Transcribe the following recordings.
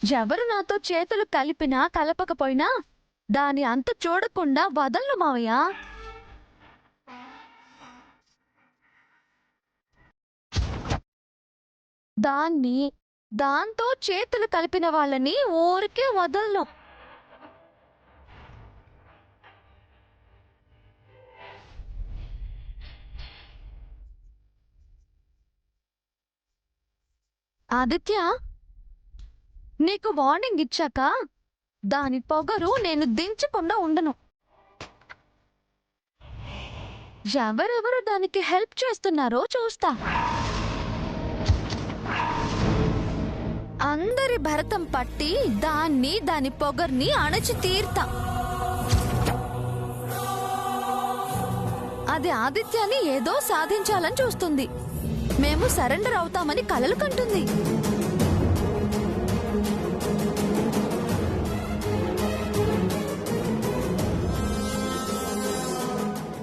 ఎవరు నాతో చేతులు కలిపినా కలపకపోయినా దాని అంత చూడకుండా వదలను మావయ్య. దాంతో చేతులు కలిపిన వాళ్ళని ఊరికే వదలను. ఆదిత్య, నీకు వార్నింగ్ ఇచ్చాక దాని పొగరు నేను దించకుండా ఉండను. ఎవరెవరు దానికి హెల్ప్ చేస్తున్నారో చూస్తా. అందరి భరతం పట్టి దాని పొగర్ని అణచి తీర్తా. అది ఆదిత్యాన్ని ఏదో సాధించాలని చూస్తుంది. మేము సరెండర్ అవుతామని కలలు కంటుంది.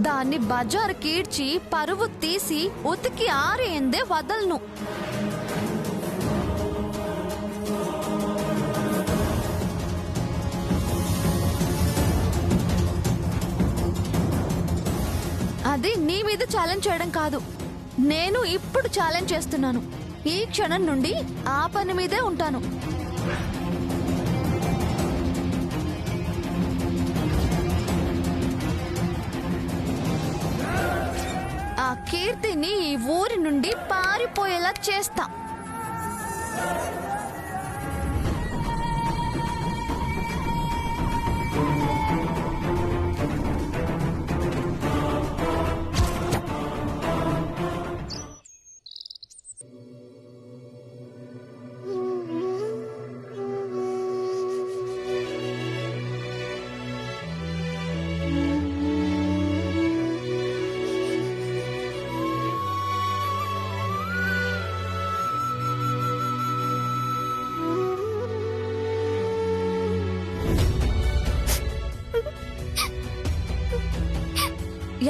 దాన్ని బజార్ కీడ్చి పరువు తీసి ఉతికి ఆరేందే వదలను. అది నీ మీద ఛాలెంజ్ చేయడం కాదు, నేను ఇప్పుడు ఛాలెంజ్ చేస్తున్నాను. ఈ క్షణం నుండి ఆ పని మీదే ఉంటాను. ఆ కీర్తిని ఈ ఊరి నుండి పారిపోయేలా చేస్తా.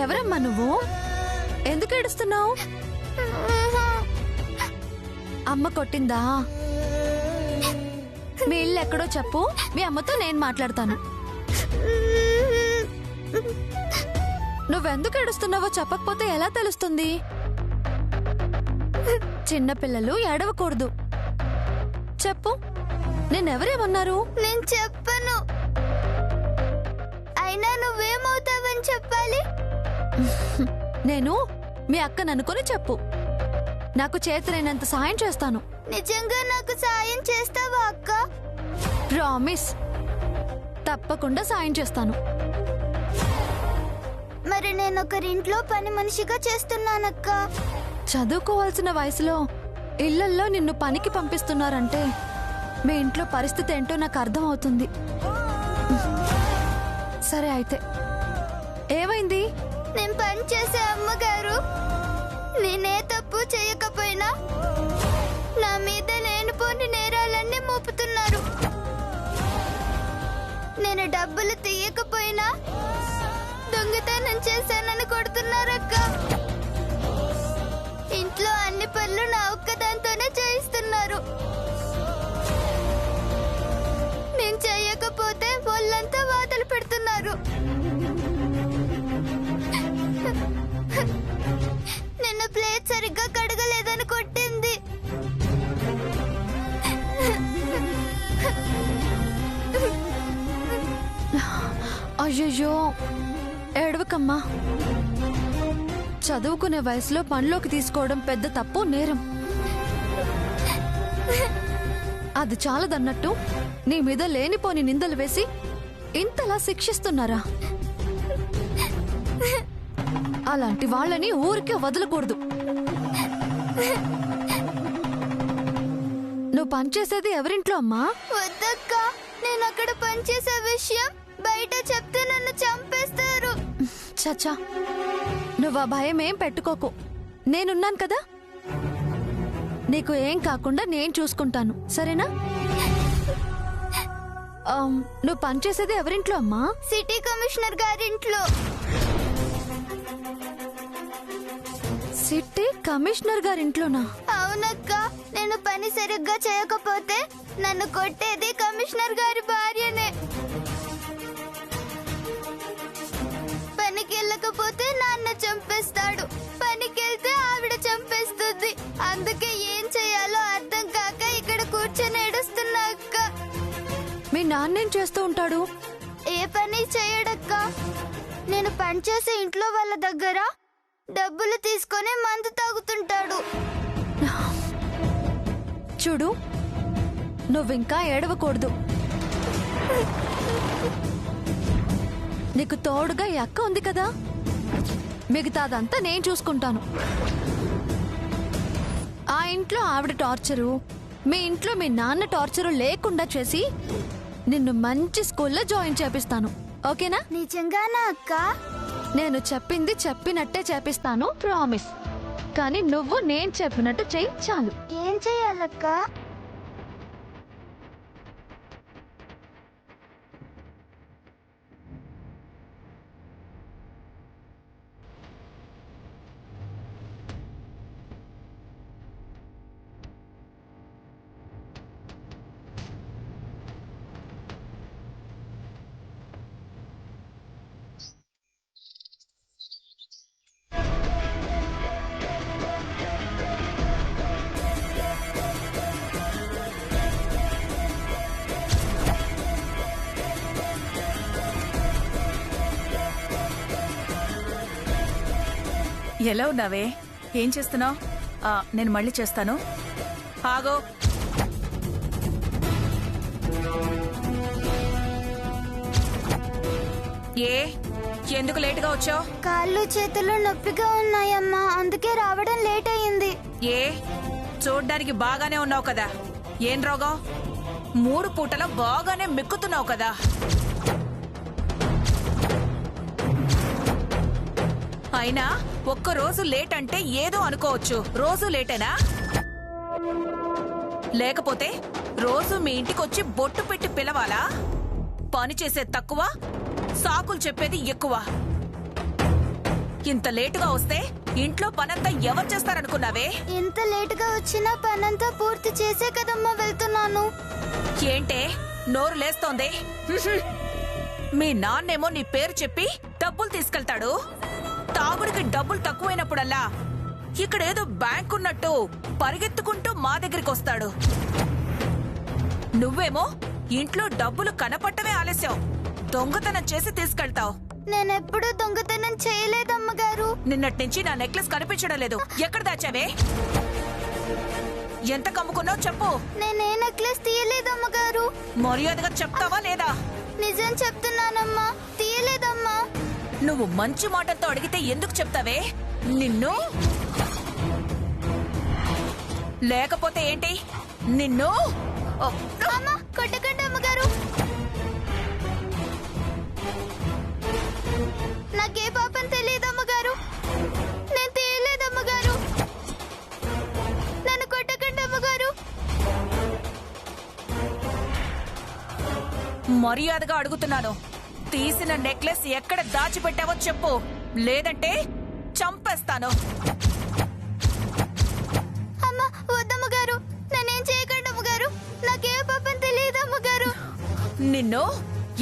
ఎవరమ్మా నువ్వు? ఎందుకు ఏడుస్తున్నావు? అమ్మ కొట్టిందా? మీ ఇల్లు ఎక్కడో చెప్పు, మీ అమ్మతో నేను మాట్లాడతాను. నువ్వెందుకు ఏడుస్తున్నావో చెప్పకపోతే ఎలా తెలుస్తుంది? చిన్నపిల్లలు ఏడవకూడదు. చెప్పు, నేనెవరేమన్నారు? నేను చెప్పను. అయినా నువ్వేమవుతావని చెప్పాలి? నేను మీ అక్కను అనుకుని చెప్పు. నాకు చేతనైనంత సాయం చేస్తాను. నిజంగా నాకు సాయం చేస్తావా అక్క? ప్రామిస్, తప్పకుండా సాయం చేస్తాను. మరి నేను ఒకరింట్లో పని మనిషిగా చేస్తున్నానక్క. చదువుకోవాల్సిన వయసులో ఇళ్లల్లో నిన్ను పనికి పంపిస్తున్నారంటే మీ ఇంట్లో పరిస్థితి ఏంటో నాకు అర్థం అవుతుంది. సరే అయితే ఏమైంది? నేను పని చేసే అమ్మగారు నేనే తప్పు చేయకపోయినా నా మీద లేనిపోని నేరాలన్నీ మోపుతున్నారు. నేను డబ్బులు తీయకపోయినా దొంగతనం చేశానని కొడుతున్నారక్క. ఇంట్లో అన్ని పనులు నా ఒక్కదాంతోనే చేయిస్తున్నారు. నేను చేయకపోతే వాళ్ళంతా వాతలు పెడుతున్నారు. నిన్న ప్లేట్ సరిగ్గా కడగలేదని కొట్టింది. అయ్యయ్యో, ఏడవకమ్మా. చదువుకునే వయసులో పనిలోకి తీసుకోవడం పెద్ద తప్పు, నేరం. అది చాలదన్నట్టు నీ మీద లేనిపోని నిందలు వేసి ఇంతలా శిక్షిస్తున్నారా? అలాంటి వాళ్ళని ఊరికే వదలకూడదు. నువ్వు పనిచేసేది ఎవరింట్లో అమ్మా? వద్దక్క, నేను అక్కడ పనిచేసే విషయం బయట చెప్తే నన్ను చంపేస్తారు. చచ్చా, నువ్వు ఆ భయం ఏం పెట్టుకోకు. నేనున్నాను కదా, నీకు ఏం కాకుండా నేను చూసుకుంటాను, సరేనా? నువ్వు పనిచేసేది ఎవరింట్లో అమ్మా? సిటీ కమిషనర్ గారింట్లో. సిట్టి కమిషనర్ గారింట్లోనా? అవునక్క, నేను పని సరిగ్గా చేయకపోతే నన్ను కొట్టేది కమిషనర్ గారి భార్యనే. పనికి వెళ్ళకపోతే నాన్న చంపేస్తాడు, పనికి వెళ్తే ఆవిడ చంపేస్తుంది. అందుకే ఏం చేయాలో అర్థం కాక ఇక్కడ కూర్చొని ఏడుస్తున్నా అక్క. మీ నాన్నేం చేస్తూ ఉంటాడు? ఏ పని చేయడక్క. నేను పనిచేసే ఇంట్లో వాళ్ళ దగ్గర డబ్బులు తీసుకొని మందు తాగుతుంటాడు. చూడు, నువ్వింకా ఏడవకూడదు. నీకు తోడుగా ఈ అక్క ఉంది కదా, మిగతాదంతా నేను చూసుకుంటాను. ఆ ఇంట్లో ఆవిడ టార్చరు, మీ ఇంట్లో మీ నాన్న టార్చరు లేకుండా చేసి నిన్ను మంచి స్కూల్లో జాయిన్ చేపిస్తాను. ఓకేనా? నిజంగానా అక్క? నేను చెప్పింది చెప్పినట్టే చేపిస్తాను, ప్రామిస్. కానీ నువ్వు నేను చెప్పినట్టు చెయ్యి చాలు. ఏం చెయ్యాలక్క? ఎలా ఉన్నావే? ఏం చేస్తున్నావు? నేను మళ్ళీ చేస్తాను. ఆగో. ఎందుకు లేటుగా వచ్చావు? కాళ్ళు చేతులు నొప్పిగా ఉన్నాయమ్మా, అందుకే రావడం లేట్ అయ్యింది. చూడ్డానికి బాగానే ఉన్నావు కదా, ఏం రోగం? 3 పూటలో బాగానే మెక్కుతున్నావు కదా. అయినా ఒక్కరోజు లేట్ అంటే ఏదో అనుకోవచ్చు, రోజు లేటేనా? లేకపోతే రోజు మీ ఇంటికొచ్చి బొట్టు పెట్టి పిలవాలా? పని చేసేది తక్కువ, సాకులు చెప్పేది ఎక్కువ. ఇంత లేటుగా వస్తే ఇంట్లో పనంతా ఎవరు చేస్తారనుకున్నావే? ఇంత లేటుగా వచ్చినా పనంతా పూర్తి చేసే కదమ్మా వెళ్తున్నాను. ఏంటే నోరు లేస్తోంది? మీ నాన్నేమో నీ పేరు చెప్పి డబ్బులు తీసుకెళ్తాడు. తాగుడికి డబ్బులు తక్కువైనప్పుడల్లా ఇక్కడేదో బ్యాంక్ ఉన్నట్టు పరిగెత్తుకుంటూ మా దగ్గరికి వస్తాడు. నువ్వేమో ఇంట్లో డబ్బులు కనపట్టమే ఆలస్యం, దొంగతనం చేసి తీసుకెళ్తావు. నేనెప్పుడు దొంగతనం చేయలేదమ్మగారు. నిన్నటి నుంచి నా నెక్లెస్ కనిపించడం లేదు, ఎక్కడ దాచావే? ఎంత కమ్ముకున్నావు చెప్పు. నేనే నెక్లెస్ తీయలేదమ్మగారు. మర్యాదగా చెప్తావా లేదా? నిజం చెప్తున్నానమ్మా, తీయలేదమ్మా. నువ్వు మంచి మాటలతో అడిగితే ఎందుకు చెప్తావే? నిన్ను లేకపోతే ఏంటి? నిన్ను అమ్మా, కొట్టకండి అమ్మగారు. నాకే పాపం తెలియదమ్మగారు, నేను తీయలేదమ్మగారు. నన్ను కొట్టకండి అమ్మగారు. మర్యాదగా అడుగుతున్నాను, తీసిన నెక్లెస్ ఎక్కడ దాచిపెట్టావో చెప్పు, లేదంటే చంపేస్తాను. అమ్మా, వద్దమ్మగారు, నన్నేం చేయకండి అమ్మగారు. నాకే పాపం తెలియదమ్మగారు. నిన్ను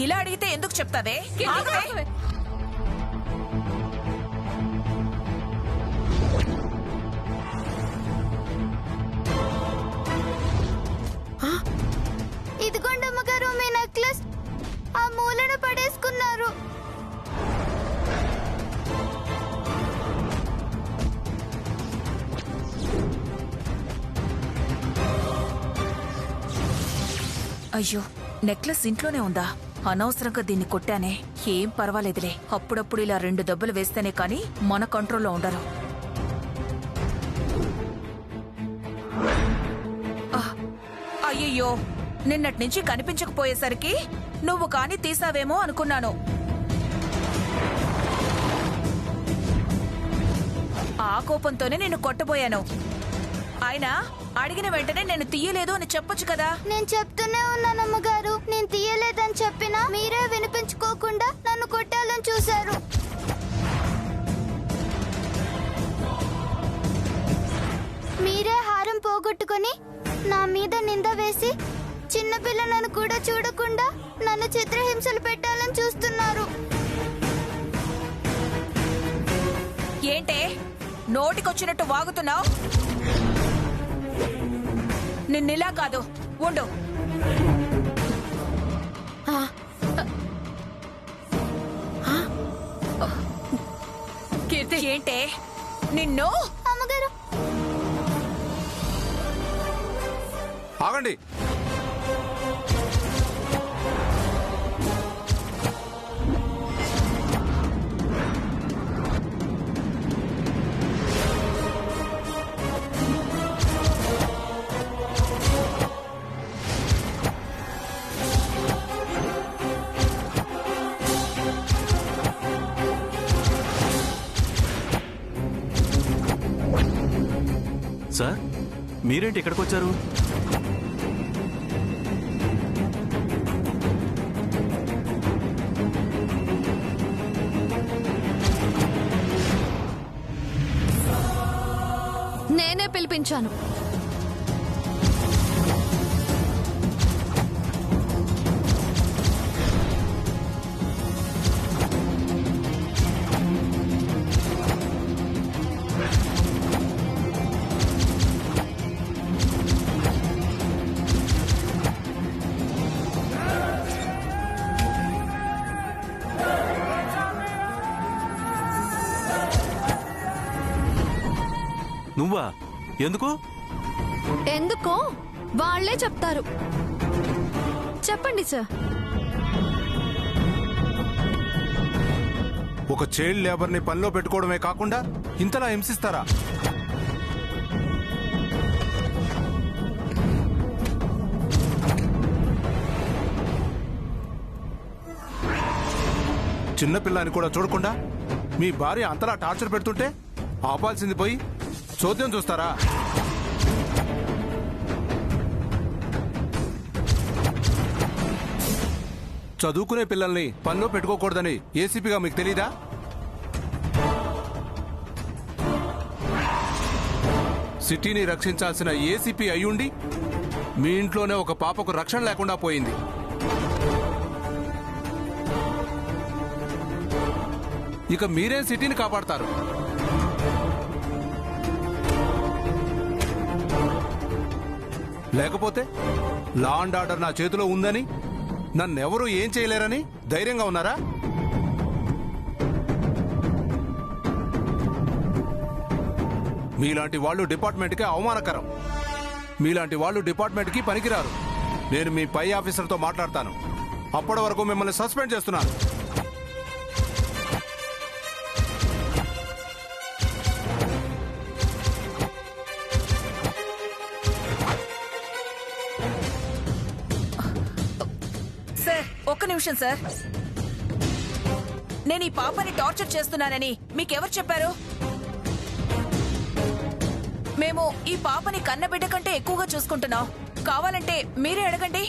ఇలా అడిగితే ఎందుకు చెప్తావే? ఆగవే. ఇదిగోండి అమ్మగారు మీ నెక్లెస్. ఆ మూలను పడేసుకున్నారు. అయ్యో, నెక్లెస్ ఇంట్లోనే ఉందా? అనవసరంగా దీన్ని కొట్టానే. ఏం పర్వాలేదులే, అప్పుడప్పుడు ఇలా 2 దెబ్బలు వేస్తేనే కాని మన కంట్రోల్లో ఉండరు. అయ్యయ్యో, నిన్నటి నుంచి కనిపించకపోయేసరికి నువ్వు కాని తీసావేమో అనుకున్నాను. ఆ కోపంతోనే నిన్ను కొట్టబోయాను. అయినా అడిగిన వెంటనే నేను తీయలేదు అని చెప్పొచ్చు కదా. నేను చెప్తూనే ఉన్నానమ్మగారు, నేను తీయలేదని చెప్పినా మీరే వినిపించుకోకుండా నన్ను కొట్టాలని చూశారు. పట్టుకొని నా మీద నింద వేసి చిన్నపిల్లలను కూడా చూడకుండా నన్ను చిత్రహింసలు పెట్టాలని చూస్తున్నారు. ఏంటే నోటికొచ్చినట్టు వాగుతున్నావు? నిన్నిలా కాదు, ఉండు. కీర్తి, ఏంటే నిన్ను? అమ్మగారు, ఆగండి. సార్, మీరేంటి ఇక్కడికి వచ్చారు? నేనే పిలిపించాను. నువ్వా? ఎందుకు? ఎందుకో వాళ్ళే చెప్తారు. చెప్పండి సార్. ఒక చైల్డ్ లేబర్ ని పనిలో పెట్టుకోవడమే కాకుండా ఇంతలా హింసిస్తారా? చిన్నపిల్లని కూడా చూడకుండా మీ భార్య అంతలా టార్చర్ పెడుతుంటే ఆపాల్సింది పోయి చోద్యం చూస్తారా? చదువుకునే పిల్లల్ని పనిలో పెట్టుకోకూడదని ఏసీపీగా మీకు తెలీదా? సిటీని రక్షించాల్సిన ఏసీపీ అయ్యుండి మీ ఇంట్లోనే ఒక పాపకు రక్షణ లేకుండా పోయింది. ఇక మీరేం సిటీని కాపాడతారు? లేకపోతే లా అండ్ ఆర్డర్ నా చేతిలో ఉందని, నన్నెవరూ ఏం చేయలేరని ధైర్యంగా ఉన్నారా? మీలాంటి వాళ్ళు డిపార్ట్మెంట్కి అవమానకరం. మీలాంటి వాళ్ళు డిపార్ట్మెంట్కి పనికిరారు. నేను మీ పై ఆఫీసర్తో మాట్లాడతాను. అప్పటి వరకు మిమ్మల్ని సస్పెండ్ చేస్తున్నాను. సార్, ఒక్క నిమిషం సార్. నేను ఈ పాపని టార్చర్ చేస్తున్నానని మీకెవరు చెప్పారు? మేము ఈ పాపని కన్నబిడ్డ కంటే ఎక్కువగా చూసుకుంటున్నాం. కావాలంటే మీరే అడగండి.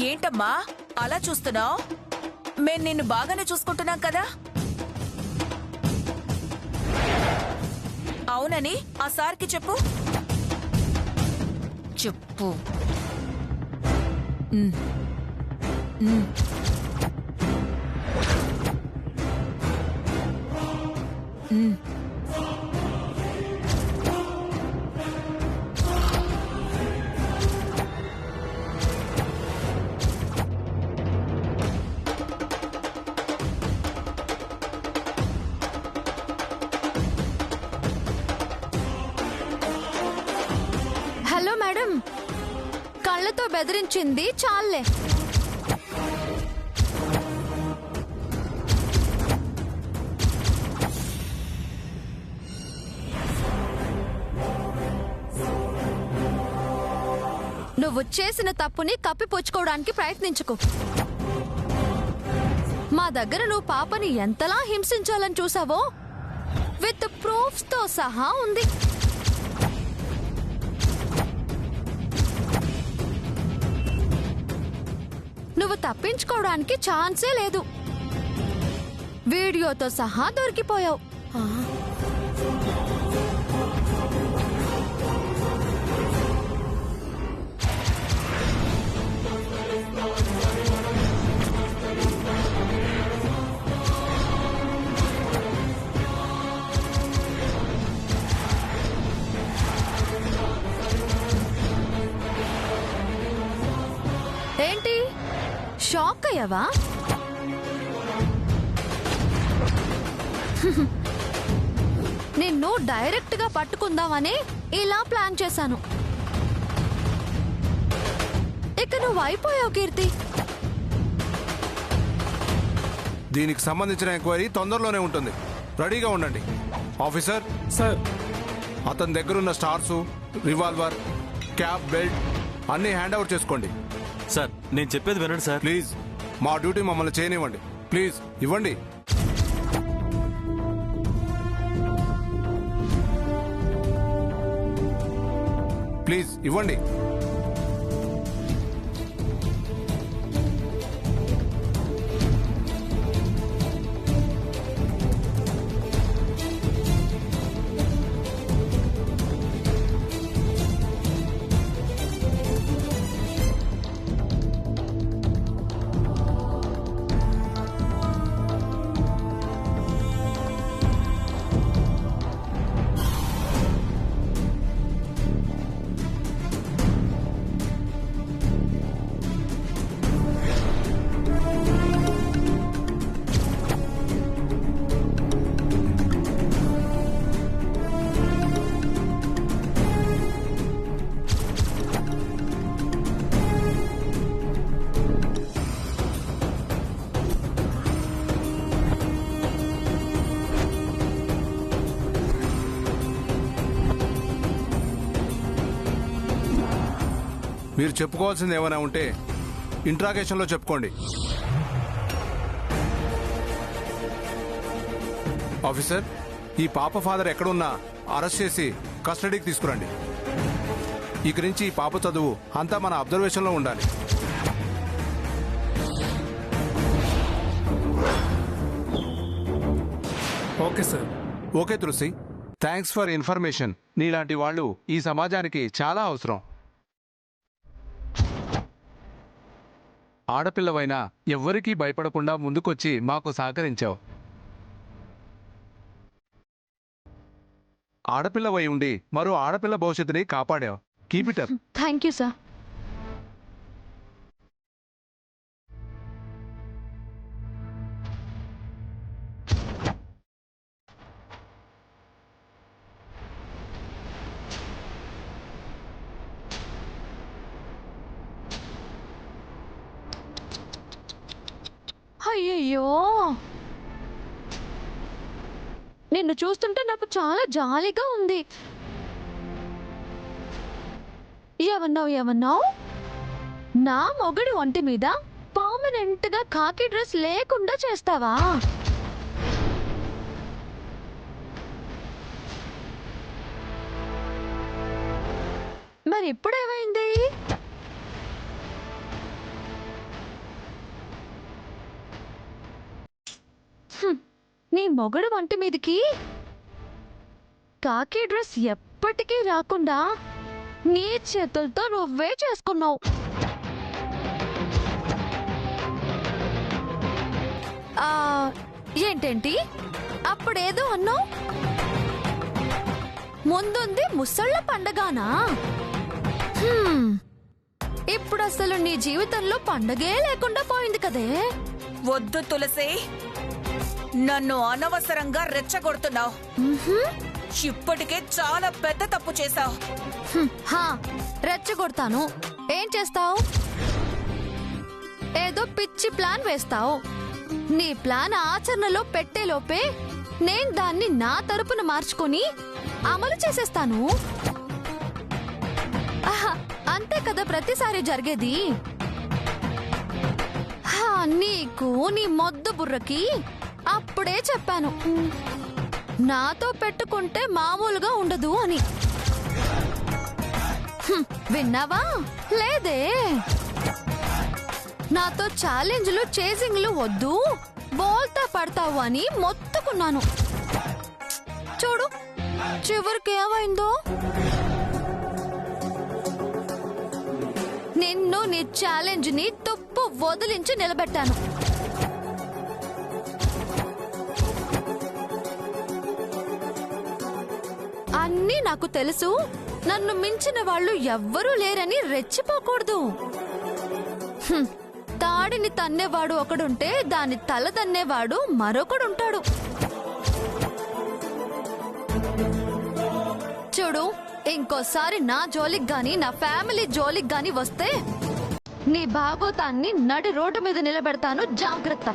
ఏంటమ్మా అలా చూస్తున్నావు? మేము నిన్ను బాగానే చూసుకుంటున్నాం కదా? అవునని ఆ సార్కి చెప్పు. చెప్పు. హలో మేడం, కళ్ళతో బెదిరించింది చాలే. నువ్వు చేసిన తప్పుని కప్పిపుచ్చుకోవడానికి ప్రయత్నించుకో. మా దగ్గర నువ్వు పాపని ఎంతలా హింసించాలని చూసావో విత్ ప్రూఫ్స్ తో సహా ఉంది. నువ్వు తప్పించుకోవడానికి ఛాన్సే లేదు. వీడియోతో సహా దొరికిపోయావు. ఏంటి షాక్ అయ్యావా? నిన్ను డైరెక్ట్ గా పట్టుకుందామని ఇలా ప్లాన్ చేశాను. ఇక నువ్వు అయిపోయావు కీర్తి. దీనికి సంబంధించిన ఎంక్వైరీ తొందరలోనే ఉంటుంది. రెడీగా ఉండండి. Officer sir. అతని దగ్గరున్న స్టార్సు, రివాల్వర్, క్యాప్, బెల్ట్ అన్నీ హ్యాండ్ ఓవర్ చేసుకోండి. సార్ నేను చెప్పేది వినండి సార్. ప్లీజ్ మా డ్యూటీ మమ్మల్ని చేయనివ్వండి. ప్లీజ్ ఇవ్వండి. ప్లీజ్ ఇవ్వండి. మీరు చెప్పుకోవాల్సింది ఏమైనా ఉంటే ఇంట్రాగేషన్లో చెప్పుకోండి. ఆఫీసర్, ఈ పాప ఫాదర్ ఎక్కడున్నా అరెస్ట్ చేసి కస్టడీకి తీసుకురండి. ఇక నుంచి ఈ పాప చదువు అంతా మన అబ్జర్వేషన్లో ఉండాలి. Okay sir. Okay Tulasi, thanks for information. నీలాంటి వాళ్ళు ఈ సమాజానికి చాలా అవసరం. ఆడపిల్లవైనా ఎవ్వరికీ భయపడకుండా ముందుకొచ్చి మాకు సహకరించావు. ఆడపిల్లవై ఉండి మరో ఆడపిల్ల భవిష్యత్తుని కాపాడావు. Keep it up. Thank you sir. అయ్యయ్యో, నిన్ను చూస్తుంటే నాకు చాలా జాలీగా ఉంది. ఏమన్నావు? నా మొగుడి ఒంటి మీద పర్మనెంట్ గా కాకి డ్రెస్ లేకుండా చేస్తావా? మరి ఇప్పుడేమైంది? నీ మొగుడు వంటి మీదకి కాకి డ్రెస్ ఎప్పటికీ రాకుండా నీ చేతులతో నువ్వే చేసుకున్నావు. ఏంటేంటి అప్పుడేదో అన్నావు? ముందుంది ముసళ్ళ పండగానా? ఇప్పుడు అసలు నీ జీవితంలో పండగే లేకుండా పోయింది కదే. వద్దు తులసి, నన్ను అనవసరంగా రెచ్చగొడుతున్నావు. ఇప్పటికే చాలా పెద్ద తప్పు చేశావు. రెచ్చగొడతాను. ఏం చేస్తావు? ఏదో పిచ్చి ప్లాన్ వేస్తావు. నీ ప్లాన్ ఆచరణలో పెట్టేలోపే నేను దాన్ని నా తరపున మార్చుకొని అమలు చేసేస్తాను. అంతే కదా ప్రతిసారి జరిగేది. నీకు నీ మొద్దు బుర్రకి అప్పుడే చెప్పాను, నాతో పెట్టుకుంటే మామూలుగా ఉండదు అని. విన్నావా? లేదే. నాతో ఛాలెంజ్లు చేజింగ్లు వద్దు, బోల్తా పడతావు అని మొత్తుకున్నాను. చూడు చివరికి ఏమైందో. నిన్ను నీ ఛాలెంజ్ ని తుప్పు వదిలించి నిలబెట్టాను. అన్నీ నాకు తెలుసు. నన్ను మించిన వాళ్ళు ఎవ్వరూ లేరని రెచ్చిపోకూడదు. తాడిని తన్నేవాడు ఒకడుంటే దాని తల తన్నేవాడు మరొకడుంటాడు. చూడు, ఇంకోసారి నా జోలికి గాని నా ఫ్యామిలీ జోలికి గాని వస్తే నీ భాగోతాన్ని నడి రోడ్డు మీద నిలబెడతాను. జాగ్రత్త.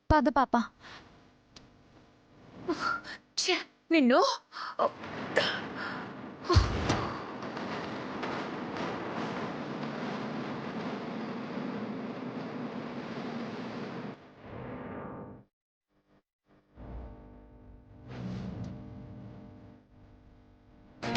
పద పాప. నిన్ను